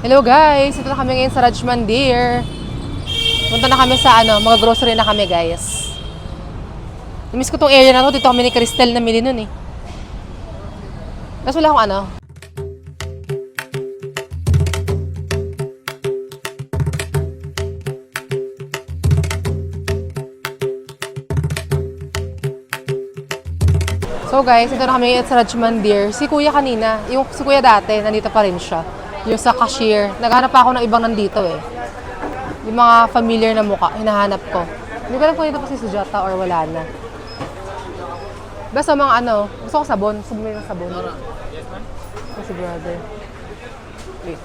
Hello guys! Ito na kami ngayon sa Rajmandir. Punta na kami sa mga grocery na kami guys. Namiss ko tong area na to. Dito kami ni Cristel namili nun eh. Tapos wala akong So guys, ito na kami ngayon sa Rajmandir. Si kuya kanina, si kuya dati, nandito pa rin siya. Yung sa cashier. Naghahanap pa ako ng ibang nandito eh. Yung mga familiar na mukha, hinahanap ko. Hindi ko alam kung dito pa si Sujata or wala na. Basta mga gusto ko sabon. Sabon mo yung sabon. Yes, si brother. Wait.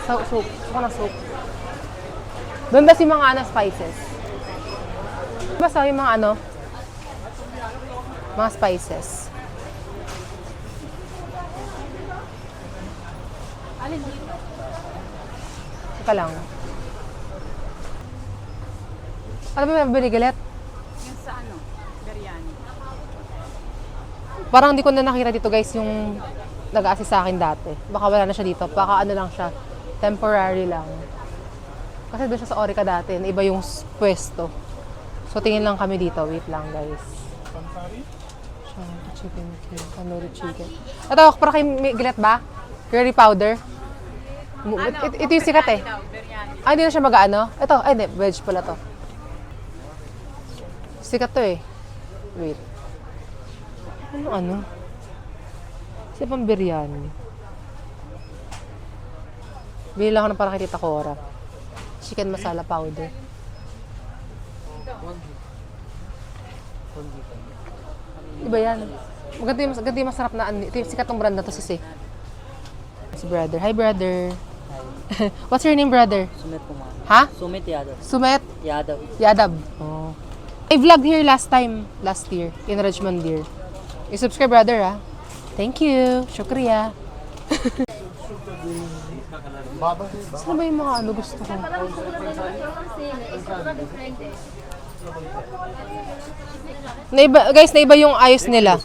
Soap. Gusto ko ng soap. Doon ba si mga spices? Basta yung mga mga spices. Alin dito? Ika lang. Ano ba may binigilit? Yung sa biryani. Parang hindi ko na nakita dito guys yung nag-a-assist sa akin dati. Baka wala na siya dito. Baka lang siya. Temporary lang. Kasi doon siya sa Orica dati. Iba yung pwesto. So tingin lang kami dito. Wait lang guys. Chicken, tandoori chicken. Ito, para kay Gilet ba? Curry powder? Ito yung sikat eh. Hindi na siya mag-ano? Ito, hindi, veg pala to. Sikat to eh. Wait. Ano? Siya pang biryani. Bili lang ako ng para kay Tita Cora. Chicken masala powder. Iba yan. Maganda yung masarap na ito yung sikat ng brand na to si brother. Hi brother. What's your name brother? Sumet po ma'am. Ha? Sumet Yadav. Sumet? Yadav. Yadav. Oh. I vlogged here last year in Rajmandir. I-subscribe brother ha. Thank you. Shukriya. Saan ba yung mga gusto ko? Naiba yung ayos nila.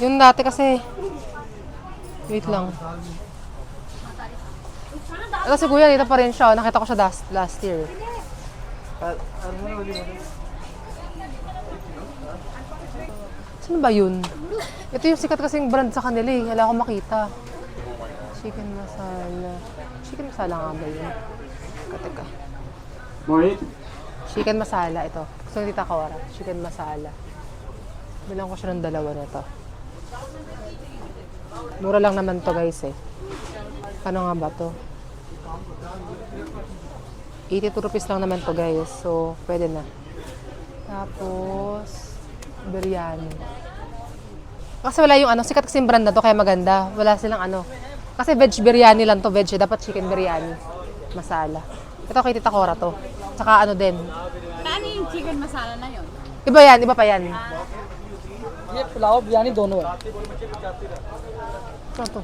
Yung dati kasi, wait lang. Ito si kuya, dito pa rin siya. Nakita ko siya last year. Saan ba yun? Ito yung sikat kasing brand sa kanila eh. Wala akong makita. Chicken masala. Chicken masala nga ba yun? Teka. Chicken masala ito. Gusto ng Tita Cora. Chicken masala. Bilang ko siya ng dalawa na ito. Mura lang naman to guys eh. Paano nga ba to? 82 rupees lang naman to guys. So, pwede na. Tapos, biryani. Kasi wala yung sikat kasing brand na to kaya maganda. Wala silang Kasi veg biryani lang to, veg. Dapat chicken biryani. Masala. Ito kay Tita Cora to. Tsaka din. Ano yung chicken masala na yun? Iba pa yan. ये पुलाव बिरयानी दोनों है. Ito to.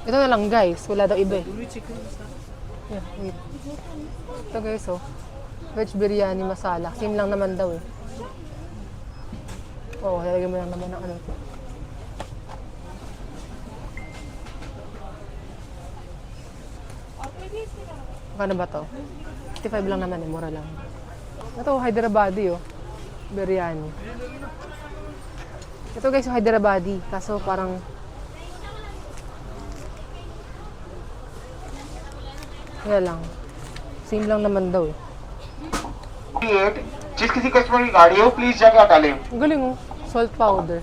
Ito na lang guys. Wala daw iba eh. Yeah, wait. Ito guys veg biryani masala. Same lang naman daw eh. Oo, lalagyan mo lang naman ng Magkano ba to? 55 lang naman eh, mura lang. Ito, Hyderabadi biryani. Ito guys, yung Hyderabadi. Kaso parang kaya lang. Same lang naman daw eh. जिस किसी कस्टमर की गाड़ी हो प्लीज जगह डालें. Ang galing salt powder.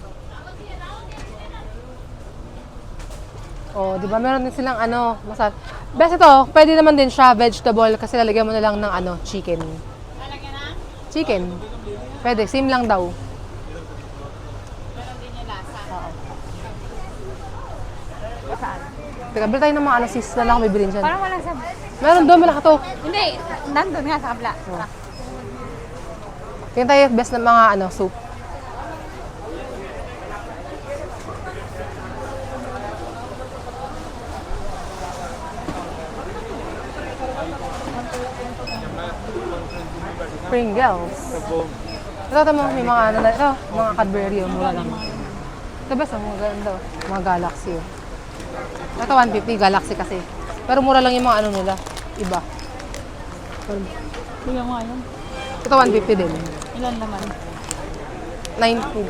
Oh, di ba meron din silang masarap. Best ito, pwede naman din siya vegetable kasi lalagyan mo na lang ng chicken. Lalagyan na? Chicken. Pwede, same lang daw. Meron din yung lasa. Oo. Saan? Teka, bili tayo ng mga sis na lang kami bilhin dyan. Parang walang sabi. Meron doon, malaki to. Hindi, nandun nga sa kabla. Tingnan tayo best na mga soup. Pringles. Ito mo, may mga ito, mga Cadbury, mura lang. Ito best, ang maganda. Mga Galaxy. Oh. Ito 150, Galaxy kasi. Pero mura lang yung mga ano nila. Iba. Kuya mo ayun. Ito 150 din. Ilan naman? 90.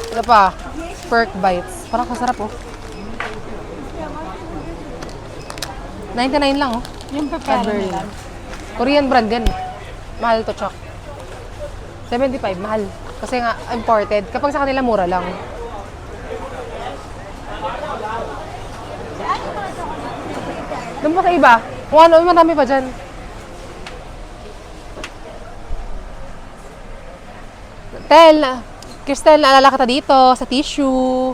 Ito pa, Perk Bites. Parang kasarap oh. 99 lang oh. Yung pepperoni Cadbury. nila. Korean brand yan. Mahal to, Chok. 75, mahal. Kasi nga, imported. Kapag sa kanila, mura lang. Doon pa sa iba. Kung ano, marami pa dyan. Cristel, naalala kita dito sa tissue.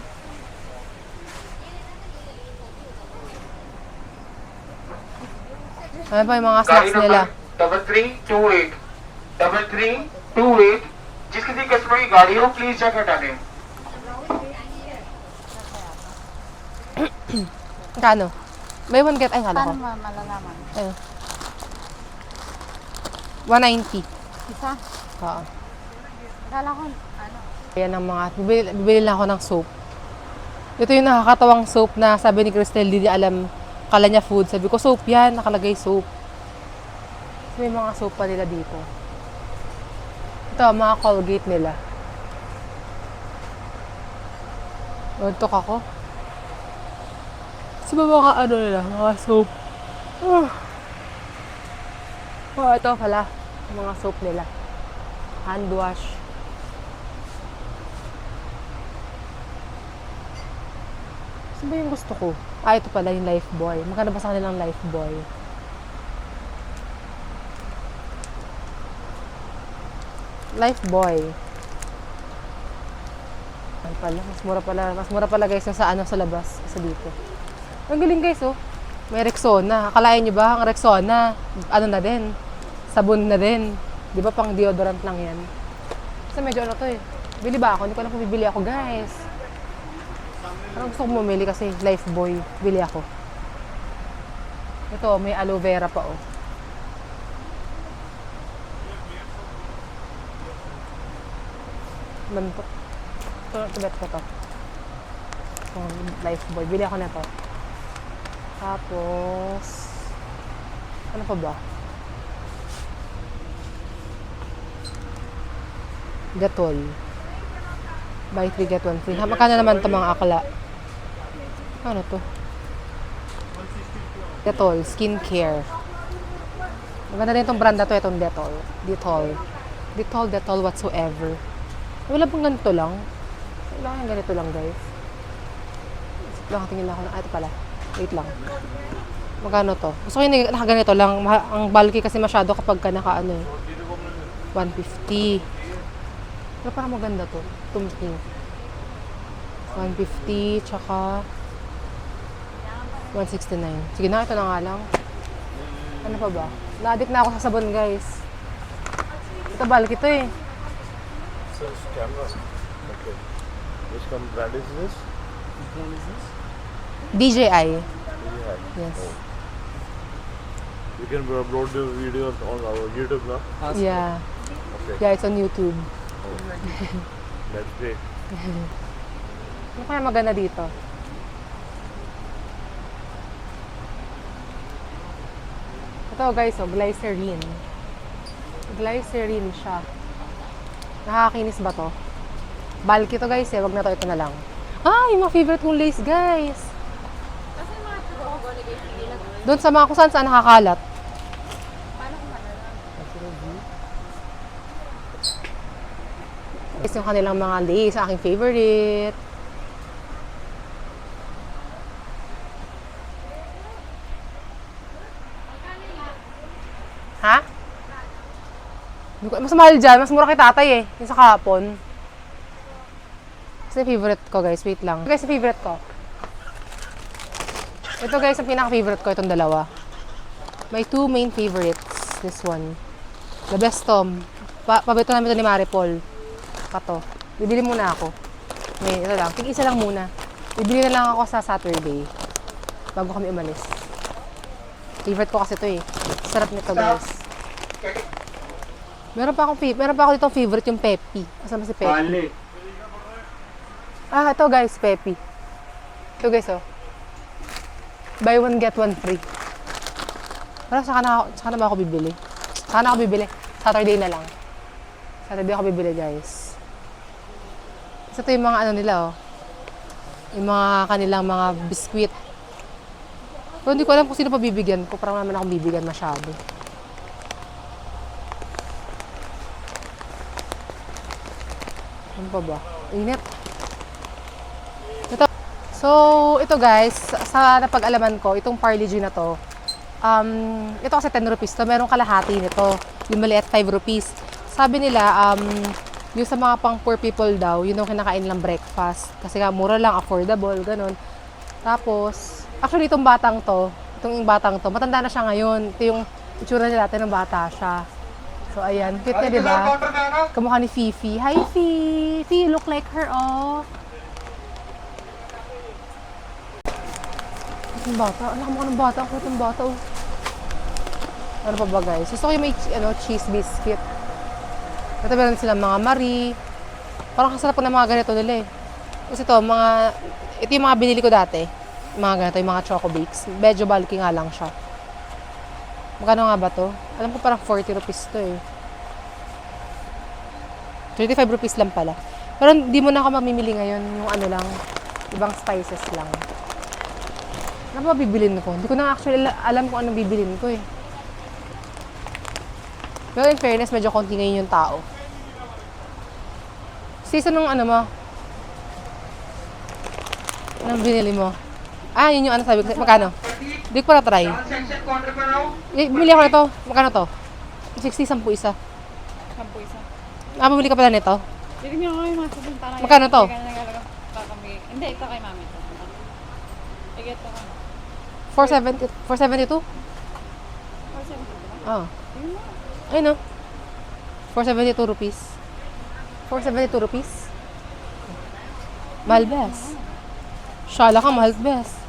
Ano pa yung mga गाड़ी snacks nila? Number 3328 जिसकी थी कस्टमर की गाड़ी हो प्लीज जगह डालें Kano? Buy one get, ay kala ko. Paano malalaman? Ayun. 190. Isa? Oo. Akala ko, ano? Ayan ang mga, bibili lang ako ng soap. Ito yung nakakatawang soap na sabi ni Cristel, di niya alam, kala niya food. Sabi ko, soap yan, nakalagay soap. So, may mga soap pa nila dito. Ito, mga Colgate nila. Nagtok ako. Sa mga ano nila, mga soap. Oh, ito pala, mga soap nila. Hand wash. Saan ba yung gusto ko? Ito pala yung Lifebuoy. Magkano ba sa kanilang Lifebuoy? Lifebuoy. Ay pala, mas mura pala guys yung sa ano sa labas kasi dito. Ang galing guys oh. May Rexona. Akalain nyo ba ang Rexona, ano na din? Sabon na din. Di ba pang deodorant lang yan? Kasi medyo ano to eh. Bili ba ako? Hindi ko alam kung bibili ako guys. Parang gusto kong bumili kasi Lifebuoy. Bili ako. Ito, may aloe vera pa oh. Manto. Ito bet ko to. Lifebuoy. Bili ako na to. Tapos, ano pa ba? Gatol. Buy 3, get 1 free. Magkano naman ito mga akla? Ano to? Dettol, skincare. Maganda din itong brand na to, itong Dettol. Dettol whatsoever. Wala pang ganito lang. Wala kang ganito lang, guys. Tingin lang ako na, ito pala. Wait lang. Magkano to? Gusto ko yung nakaganito lang. Ang bulky kasi masyado kapag ka naka ano eh. 150. Pero parang maganda to. Tumking. 150, tsaka 169. Sige na, ito na nga lang. Ano pa ba? Na-addict na ako sa sabon, guys. Ito, bulky to eh. This camera. Okay. Which brand is this? DJI. Yeah. Yes. You can upload the video on our YouTube now. Yeah. Okay. Yeah, it's on YouTube. That's great. Ano kaya maganda dito? Ito guys, oh, glycerin. Glycerin siya. Nakakakinis ba to? Bulky to guys eh, wag na to, ito na lang. Ah, yung mga favorite kong lace guys. Kasi mga tugo-tugo, guys, hindi lang. Doon sa mga kung saan nakakalat. Paano kung malalaman? Guys, yung kanilang mga lace, aking favorite. Ha? Mas mahal dyan. Mas mura kay tatay eh. Yung sa kahapon. Kasi favorite ko guys. Wait lang. Guys, favorite ko. Ito guys, ang pinaka-favorite ko. Itong dalawa. My two main favorites. This one. The best to. Paborito namin ito ni Maripol. Kato. Bibili muna ako. May ito lang. Tig-isa lang muna. Bibili na lang ako sa Saturday. Bago kami umalis. Favorite ko kasi ito eh. Sarap nito guys. Meron pa ako ditong favorite yung Peppy. Kasama si Peppy. Ah, ito guys, Pepi. Ito guys, oh. Buy one, get one free. Pero saka na ba ako bibili? Saka na ako bibili. Saturday na lang. Saturday ako bibili, guys. Kasi ito yung mga ano nila, oh. Yung mga kanilang mga biskwit. Pero hindi ko alam kung sino pa bibigyan ko. Parang naman ako bibigyan masyado. Ano pa ba? Init. Ito. So, ito guys, sa napag-alaman ko, itong Parle-G na to, ito kasi 10 rupees to, merong kalahati nito. Yung maliit, 5 rupees. Sabi nila, yung sa mga pang poor people daw, yun yung kinakain lang breakfast. Kasi nga, mura lang, affordable, ganun. Tapos, actually, itong batang to, matanda na siya ngayon. Ito yung itsura niya dati ng bata siya. So, ayan. Cute niya, diba? Kamukha ni Fifi. Hi, Fifi! Fifi, look like her, oh. Ang bata. Anak mo ng bata. Ang cute ng bata, oh. Ano pa ba, guys? Gusto ko yung may cheese biscuit. Ito meron silang mga Marie. Parang kasarap po ng mga ganito nila, eh. Kasi ito yung mga binili ko dati. Mga ganito, yung mga choco bakes. Medyo bulky nga lang siya. Magkano nga ba to? Alam ko parang 40 rupees to, eh. 35 rupees lang pala. Pero hindi mo na ako mamimili ngayon. Yung ano lang, ibang spices lang. Ano ba bibilin ko? Hindi ko na actually alam kung anong bibilin ko, eh. Pero in fairness, medyo konti ngayon yung tao. Season ng ano mo? Anong binili mo? Ah, yun yung ano sabi ko. Magkano? Hindi ko para try. Bumili ako nito. Magkano to? 60, 10 isa. 10 isa. Ah, bumili ka pala nito? Titignan ko yung mga sabon. Parang Magkano to? Hindi, ito kay mami. Iget ko. 472? 470 ba? Oh. Ayun, no? 472 rupees. 472 rupees? Mahal, bes. Shala ka, mahal, bes.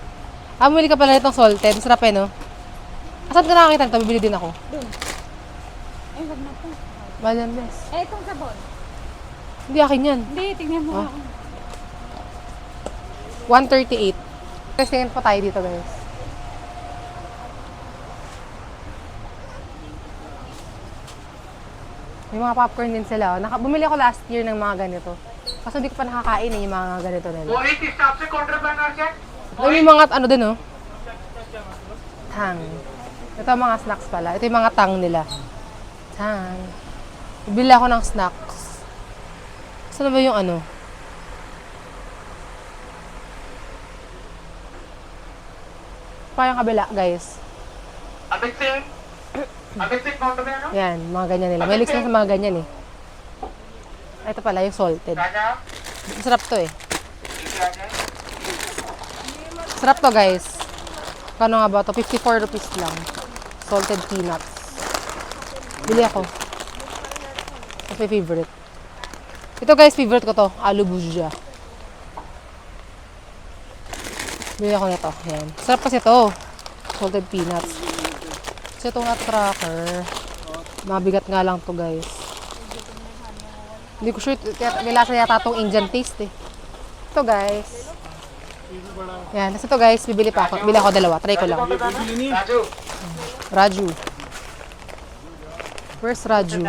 Ah, bumili ka pala nitong salted. Sarap, eh, no? Asan ka nakakita nito? Bibili din ako. Doon. Ay, wag na to. Mahal yan, bes. Eh, itong sabon. Hindi akin yan. Hindi, tignan mo Ah. ako. 138. Testingin pa tayo dito, guys. May mga popcorn din sila. Oh. Bumili ako last year ng mga ganito. Kaso hindi ko pa nakakain eh, yung mga ganito nila. वो एक स्टाफ से काउंटर पर ना check May mga ano din, oh. Tang. Ito ang mga snacks pala. Ito yung mga tang nila. Tang. Bibili ako ng snacks. Saan ba yung ano? Pa yung kabila, guys. Amit Singh counter पे है ना Yan, mga ganyan nila. May na sa mga ganyan eh. Ito pala yung salted. Raja Masarap to eh. नीचे आ जाए Sarap to, guys. Kano nga ba to? 54 rupees lang. Salted peanuts. Bili ako. That's my favorite. Ito, guys, favorite ko to. Aloo bhujia. Bili ako nito. Yan. Sarap kasi to. Salted peanuts. Kasi itong nutcracker, mabigat nga lang to, guys. Hindi ko sure. May lasa yata itong Indian taste eh. Ito, guys. Yan. Kasi ito, guys, bibili pa ako. Bili ako dalawa. Try ko lang. Raju Raju. Where's Raju?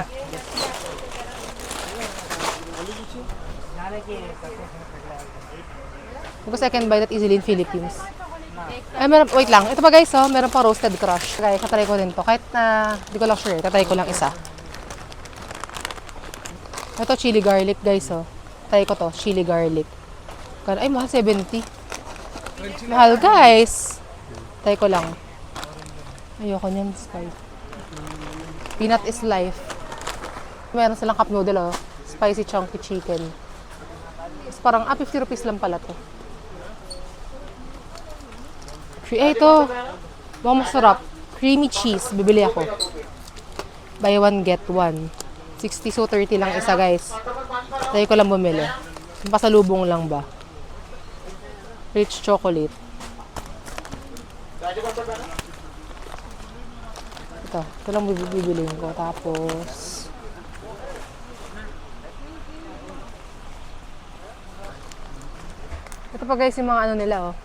Because I can buy that easily in Philippines. Ay, meron, wait lang. Ito pa, guys, oh, meron pa roasted crush. Guys, tatry ko din to. Kahit na, di ko lang sure. Tatry ko lang isa. Ito, chili garlic, guys, oh. Try ko to, chili garlic. Ay, mahal, 70. Mahal, guys. Try ko lang. Ayoko niyan, spicy. Peanut is life. Meron silang cup noodle, oh. Spicy chunky chicken. Tapos parang, 50 rupees lang pala to. Ito. Mukhang masarap. Creamy cheese. Bibili ako. Buy one, get one. 60, so 30 lang isa, guys. Tayo ko lang bumili. Pasalubong lang ba? Rich chocolate. Ito lang bibiliin ko. Tapos, pa guys yung mga ano nila, oh.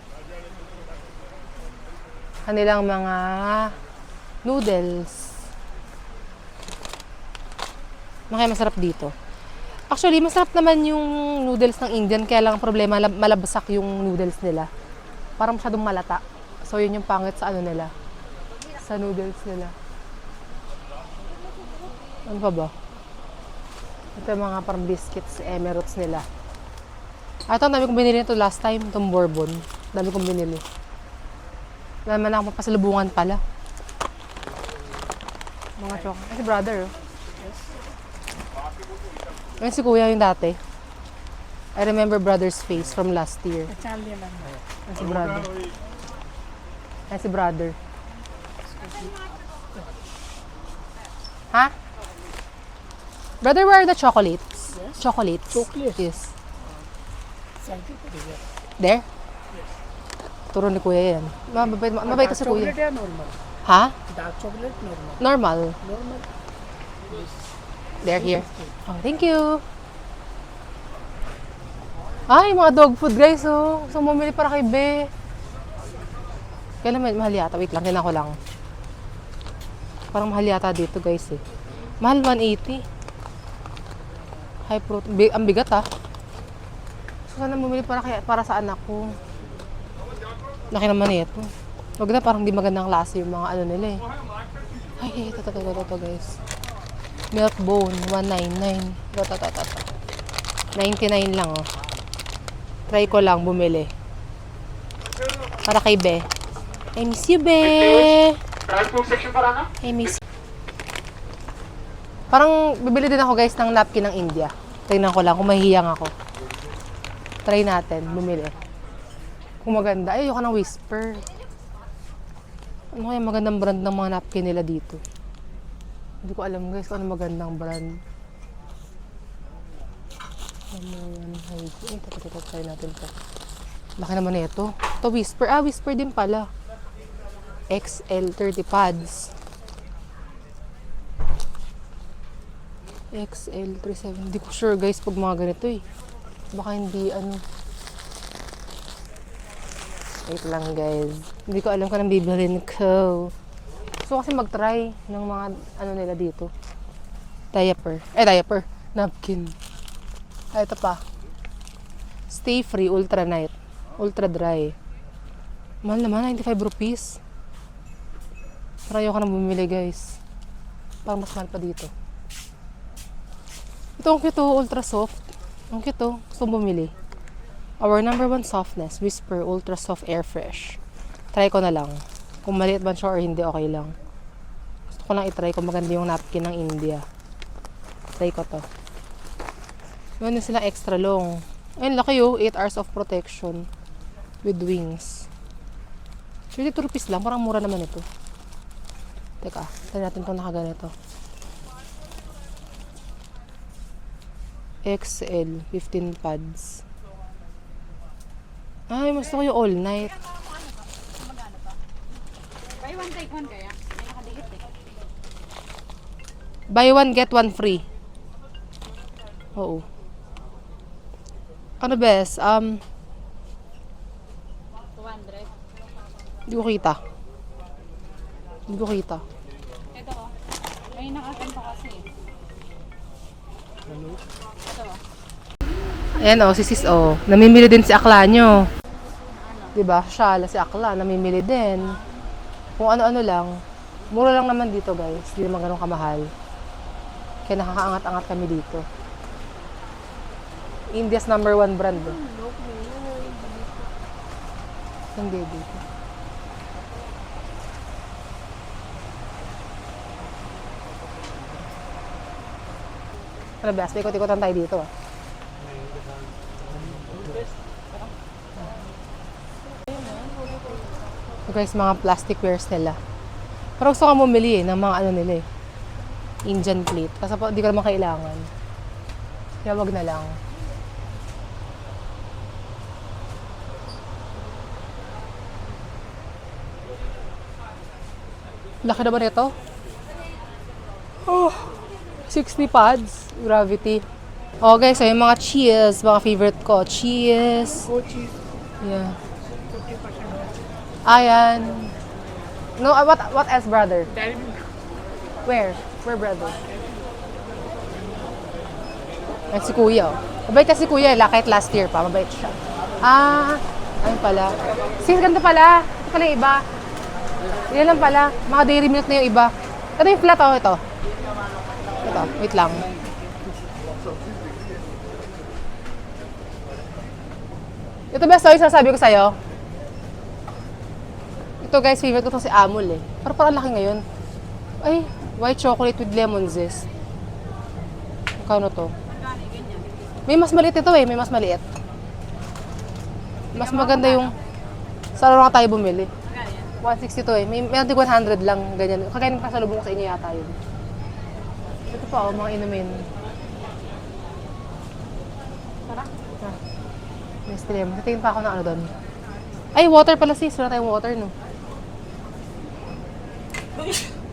Kanilang mga noodles. Kaya masarap dito. Actually, masarap naman yung noodles ng Indian, kaya lang ang problema, malabsak yung noodles nila. Parang masyadong malata. So, yun yung pangit sa ano nila. Sa noodles nila. Ano pa ba? Ito yung mga parang biscuits, Emirates nila. Ito, ang dami kong binili nito last time, itong Bourbon. Dami kong binili. Wala naman ako pasalubungan pala. Mga chocolate. Ay, si brother, oh. Ayun si kuya yung dati. I remember brother's face from last year. Ayun si brother. Ayun si brother. Ha? Brother, where are the chocolates? Yes. Chocolates? Chocolates? Yes. There? Turo ni kuya yan. Mabait kasi kuya. Chocolate या normal? Ha? Dark chocolate normal. Normal. Normal. There, here. Oh, thank you. Ay, mga dog food guys, oh. So, bumili para kay Be. Kailan mahal yata? Wait lang, tinan ko lang. Parang mahal yata dito guys, eh. Mahal 180. High protein. Ang bigat, ah. So, sana bumili para sa anak ko. Laki naman ito. Wag na, parang di magandang klase yung mga ano nila, eh. Ay, ito guys. Milk bone, 199. Ito. 99 lang, oh. Try ko lang bumili. Para kay Be. I miss you, Be. Transport section para na? I miss you. Parang bibili din ako, guys, ng napkin ng India. Tingnan ko lang kung mahihiyang ako. Try natin, bumili. Kung maganda. Ay, ayoko ng Whisper. Ano kaya magandang brand ng mga napkin nila dito? Hindi ko alam guys kung ano magandang brand. Ito, try natin to. Laki naman na ito. Ito, Whisper. Ah, Whisper din pala. XL 30 pads. XL 37. Hindi ko sure guys pag mga ganito eh. Baka hindi ano. Wait lang guys. Hindi ko alam kung anong bibilhin ko. So kasi mag-try ng mga ano nila dito. Diaper. Napkin. Ay, ito pa. Stay Free Ultra Night. Ultra Dry. Mahal naman, 95 rupees. Pero ayoko na bumili guys. Parang mas mahal pa dito. Ito ang cute, ultra soft. Ang cute, gusto bumili. Our number one softness, Whisper Ultra Soft Air Fresh. Try ko na lang. Kung maliit ba siya or hindi, okay lang. Gusto ko lang itry kung maganda yung napkin ng India. Try ko to. Meron din silang extra long. Ayun, laki 8 hours of protection. With wings. 22 rupees lang. Parang mura naman ito. Teka, try natin kung nakaganito. XL, 15 pads. Ay, mas gusto ko yung all night. Buy one, take one kaya. May nakadikit eh. Buy one, get one free. Oo. Ano best? 200. Hindi ko kita. Ito oh. May nakakan pa kasi eh. Ito oh. Ayan si sis namimili din si Akla nyo. Diba? Siya, si Akla, namimili din. Kung ano-ano lang. Mura lang naman dito guys. Hindi naman ganun kamahal. Kaya nakakaangat-angat kami dito. India's number one brand. Hindi dito. Ano ba? Ikot-ikotan tayo dito ah. So guys, mga plastic wares nila. Pero gusto ka bumili ng mga ano nila eh. Indian plate. Kasi hindi ko naman kailangan. Kaya wag na lang. Laki naman ito. Oh, 60 pads. Gravity. Okay, so yung mga cheese, mga favorite ko. Cheese. Go cheese. Yeah. Ayan. No, what else, brother? Where? Where, brother? Ay, si Kuya. Oh. Mabait kasi si Kuya, kahit last year pa, mabait siya. Ah, ayun pala. Sis, ganito pala. Ito pala yung iba. Yan lang pala. Mga dairy milk na yung iba. Ito yung flat, oh, ito. Ito, wait lang. Ito ba, sorry, sasabi ko sa'yo? Ito guys, favorite ko itong si Amul eh. Pero parang laki ngayon. Ay, white chocolate with lemon zest. Magkano to? May mas maliit ito eh, may mas maliit. Mas maganda yung... Sa ano nga tayo bumili? 160 to eh. May 100 lang, ganyan. Kagaya ng pasalubong ko sa inyo yata yun. Ito pa oh, mga inumin. Tara. Next time. Titingin pa ako ng ano doon. Ay, water pala sis. Wala tayong water, no?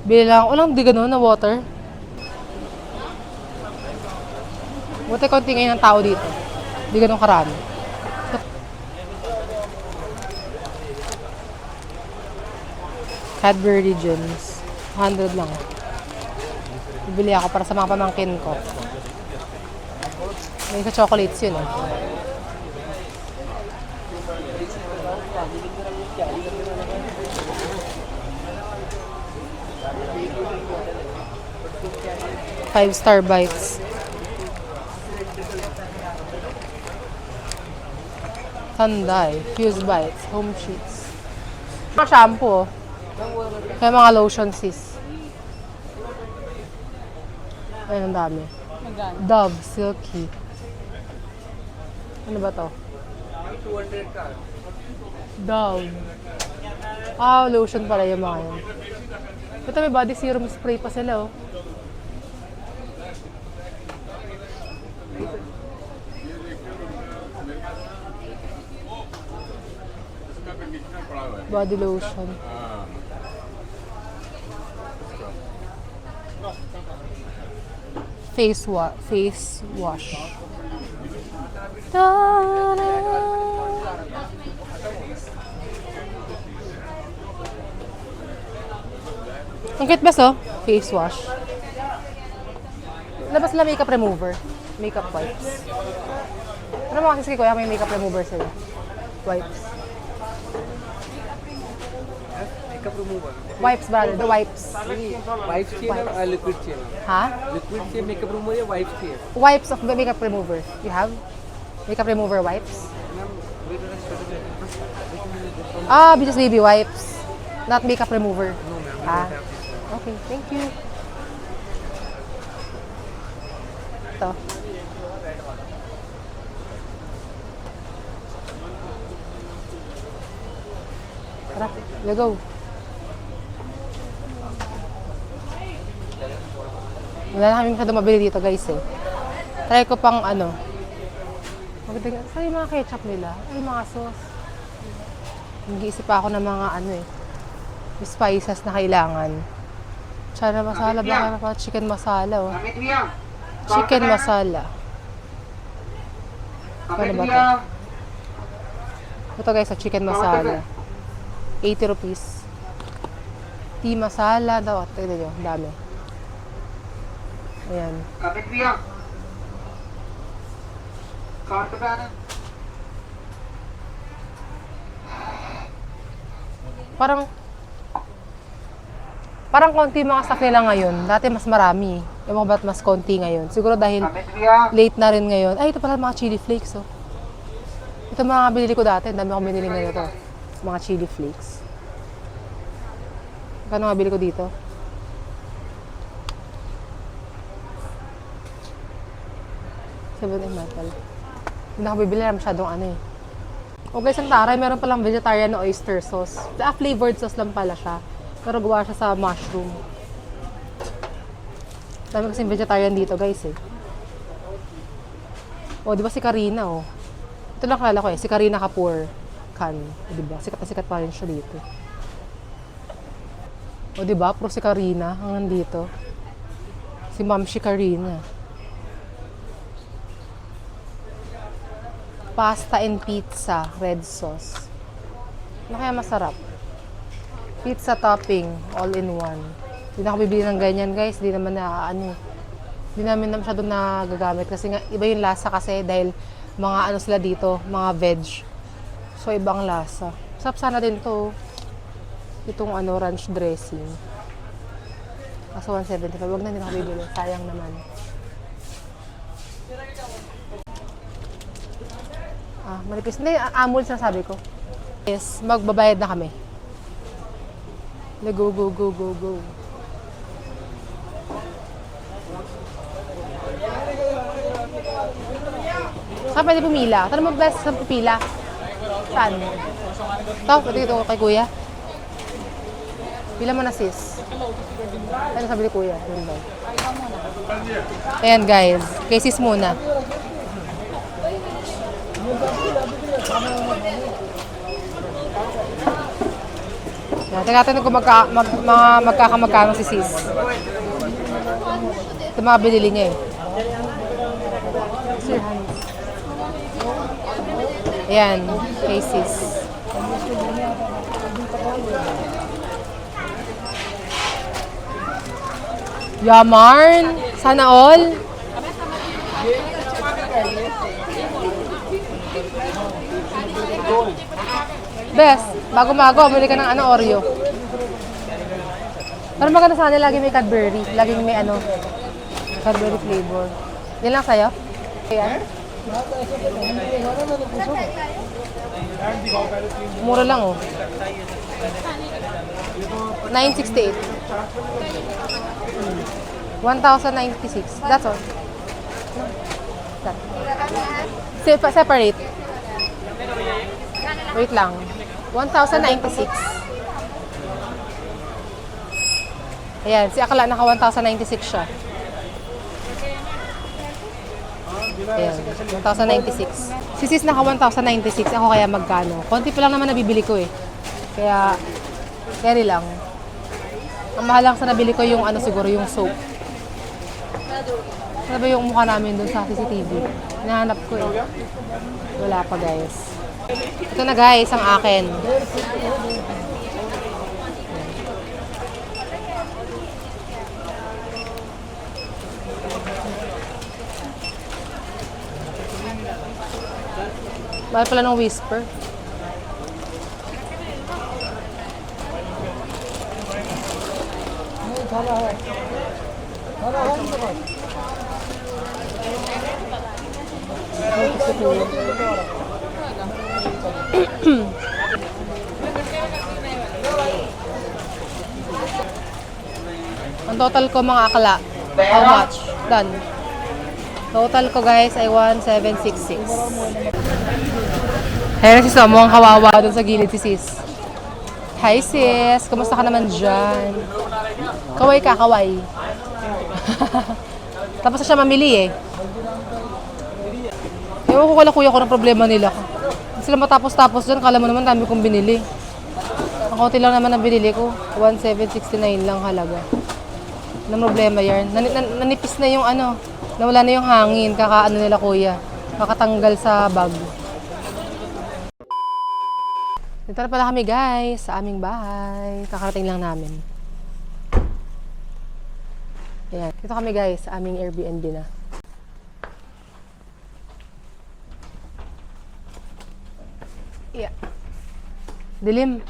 Bili lang. Walang di ganun na water. Buti konti ngayon ng tao dito. Di ganun karami. Cadbury Gems. 100 lang. Bibili ako para sa mga pamangkin ko. May sa chocolates yun, eh. Five-star bites. Tanday, Fuse Bites, Home Sheets. Mga shampoo, oh. Kaya mga lotion, sis. Ayun, ang dami. Magkano? Dove, Silky. Ano ba to? Dove. Ah, lotion pala yung mga yun. Ito may body serum spray pa sila, oh. Body lotion. Face wash. Ta-da! Ang cute ba so? Face wash. Labas sila makeup remover. Makeup wipes. Ano mga kasi kuya, may makeup remover sila. Wipes. Makeup remover. Wipes brother, the wipes. Wipes चाहिए ना liquid चाहिए Ha? liquid चाहिए makeup remover या wipes चाहिए Wipes of the makeup remover. You have? Makeup remover wipes? Ah, just baby wipes. Not makeup remover. Ah. Okay, thank you. Ito. Tara, let's go. Wala na kami masyado mabili dito guys eh. Try ko pang ano. Maganda. Saan yung mga ketchup nila? Ay, mga sauce. Nag-iisip pa ako ng mga ano eh. Spices na kailangan. Chana masala ba? Chicken masala oh. Amit भैया Chicken masala. Ano Amit ba भैया to? Ito guys, sa chicken masala. 80 rupees. Tea masala daw. Tignan nyo, dami. Ayan. Amit भैया कार्ड पे आना Parang konti mga stock nila ngayon. Dati mas marami. Ewan ko ba't mas konti ngayon. Siguro dahil Amit भैया late na rin ngayon. Ay, ito pala mga chili flakes, oh. Ito mga binili ko dati. Ang dami akong binili ngayon ito. Mga chili flakes. Kano nga bili ko dito? Seven and metal. Hindi ako bibili na masyadong ano eh. O guys, ang taray, meron palang vegetarian na oyster sauce. Flavored sauce lang pala siya. Pero gawa siya sa mushroom. Dami kasing vegetarian dito guys eh. O, di ba si Karina oh. Ito lang kilala ko eh, si Karina Kapoor Khan. O, di ba? Sikat na sikat pa rin siya dito. O, di ba? Pro si Karina ang nandito. Si Ma'am si Karina. Pasta and pizza, red sauce. Ano kaya masarap? Pizza topping, all in one. Hindi na ako bibili ng ganyan, guys. Hindi naman hindi namin na masyadong nagagamit. Kasi nga, iba yung lasa kasi dahil mga ano sila dito, mga veg. So, ibang lasa. Sarap sana din to. Itong ranch dressing. Kaso 175. Huwag na, hindi na ako bibili. Sayang naman. Manipis. Hindi, amul sabi ko. Yes, magbabayad na kami. Go, go, go, go, go. Saan pwede pumila? Saan mo best sa pumila? Saan? Ito kay kuya. Pila mo na sis. Ano sabi ni kuya? Ayan guys, kay sis muna. Tingnan kung magkakamagkano si sis. Ito mga binili niya eh. Ayan, kay sis. Yaman! Sana all! Bes, bago-bago, bumili ka ng Oreo. Pero maganda sana lagi may Cadbury. Laging may Cadbury flavor. Yan lang sa'yo? Ayan. Mura lang oh. 968. 1,096. That's all. That. Separate. Wait lang. 1,096. Ayan, si Akala naka 1,096 siya. Ayan, 1,096. Si Sis naka 1,096. Ako kaya magkano? Konti pa lang naman nabibili ko eh. Kaya, carry lang. Ang mahal lang sa nabili ko yung siguro yung soap. Ano ba yung mukha namin doon sa CCTV? Hinahanap ko eh. Wala pa guys. Ito na guys, ang akin. Mahal pala ng Whisper. Ang total ko mga akala, how much? Done. Total ko guys ay 1,766. Ayun si Samo, ang kawawa doon sa gilid si sis. Hi sis, kumusta ka naman dyan? Kaway ka, kaway. Tapos na siya mamili eh. Ewan ko kala kuya ko ng problema nila. Sila matapos-tapos dyan, kala mo naman dami kong binili. Ang konti lang naman ang binili ko, 1,769 lang halaga. Anong problema yan? Nanipis na yung nawala na yung hangin, kakaano nila kuya. Kakatanggal sa bag. Dito na pala kami guys, sa aming bahay. Kakarating lang namin. Ayan. Dito kami guys, sa aming Airbnb na. Yeah. Dilim.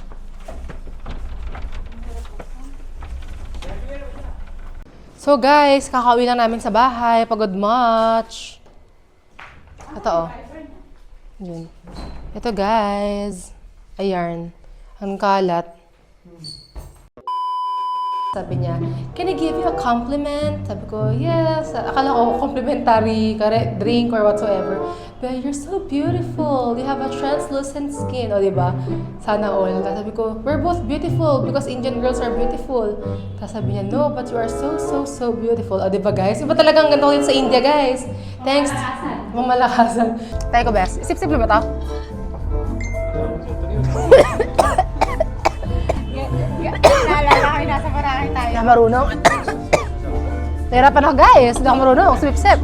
So guys, kakauwi lang namin sa bahay. Pagod much. Ito oh. Yun. Ito guys. Ayan. Ang kalat. Sabi niya, can I give you a compliment? Sabi ko, yes. Akala ko complimentary drink or whatsoever. But you're so beautiful. You have a translucent skin. O, diba? Sana all. Tapos sabi ko, we're both beautiful because Indian girls are beautiful. Tapos sabi niya, no, but you are so, so, so beautiful. O, diba guys? Iba talagang ganito din sa India, guys. Thanks. Mamalakasan. Tayo ko, best. Sip-sip na ba ito? Naalala ko yung nasa Boracay tayo. Na marunong. Nahirapan ako guys. Hindi ako marunong. Sip-sip.